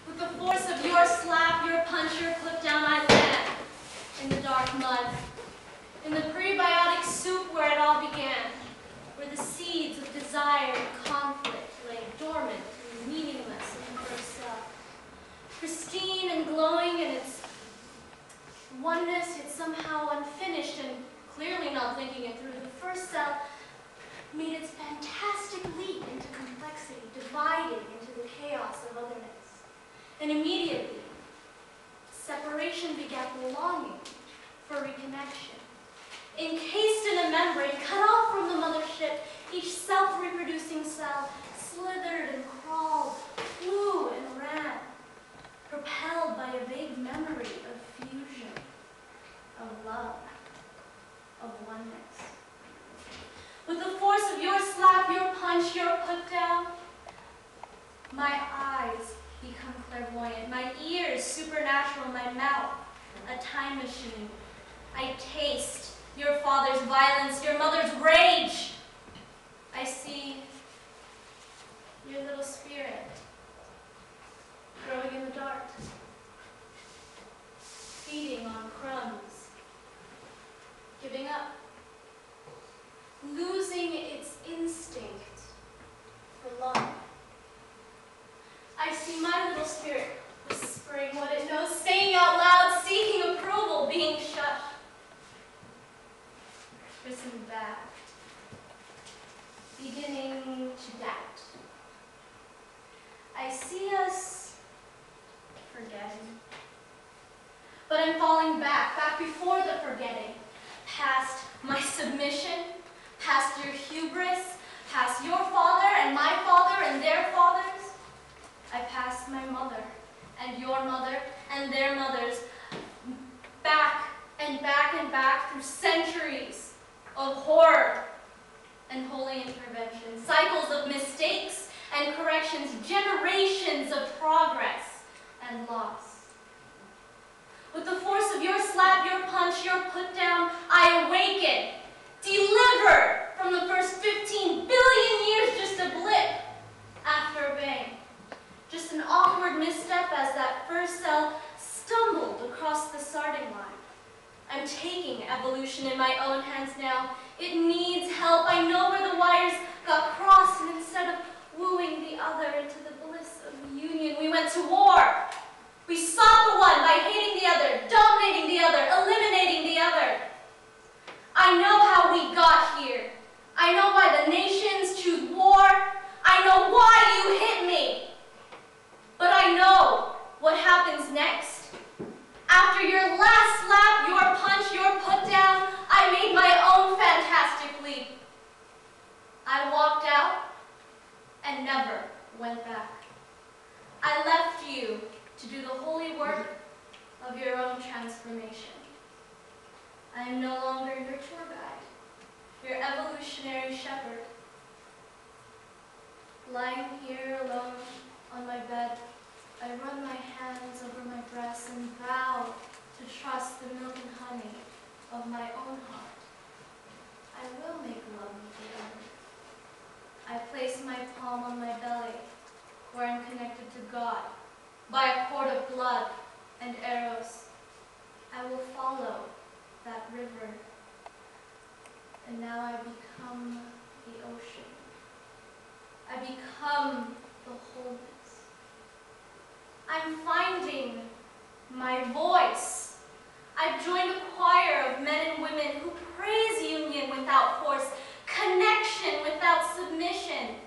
With the force of your slap, your punch, your put down, I land in the dark mud, in the prebiotic soup where it all began, where the seeds of desire and conflict lay dormant and meaningless in the first cell. Pristine and glowing in its oneness, yet somehow unfinished and clearly not thinking it through, the first cell made its fantastic leap into complexity, dividing into the chaos of otherness. And immediately, separation begat longing for reconnection. Encased in a membrane, cut off from the mothership, each self-reproducing cell slithered and crawled, flew and ran, propelled by a vague memory of fusion, of love, of oneness. With the force of your slap, your punch, your put down, my eyes become clairvoyant, my ears supernatural, my mouth a time machine. I taste your father's violence, your mother's rage. I see your little spirit growing in the dark, feeding on crumbs, giving up, losing its instinct for love. I see my little spirit whispering what it knows, saying out loud, seeking approval, being shushed, risen back, beginning to doubt. I see us forgetting. But I'm falling back before the forgetting, past my submission, past your hubris, past your father and my father and their fathers. I passed my mother and your mother and their mothers, back and back and back through centuries of horror and holy intervention, cycles of mistakes and corrections, generations of progress and loss. With the force of your slap, your punch, your put down, I awaken, delivered from the first 15 billion years, just a blip after a bang. Just an awkward misstep as that first cell stumbled across the starting line. I'm taking evolution in my own hands now. It needs help. I know where the wires got crossed, and instead of wooing the other into the bliss of union, we went to war. We sought the one by hating the other, dominating the other, eliminating the other. I know how we got here. I know why the nations choose war. I know why you hit me. But I know what happens next. After your last slap, your punch, your put down, I made my own fantastic leap. I walked out and never went back. I left you to do the holy work of your own transformation. I am no longer your tour guide, your evolutionary shepherd. Lying here alone on my bed, I run my hands over my breast and vow to trust the milk and honey of my own heart. I will make love with the other. I place my palm on my belly, where I'm connected to God by a cord of blood and arrows. I will follow that river, and now I become the ocean. I become the wholeness. I'm finding my voice. I've joined a choir of men and women who praise union without force, connection without submission,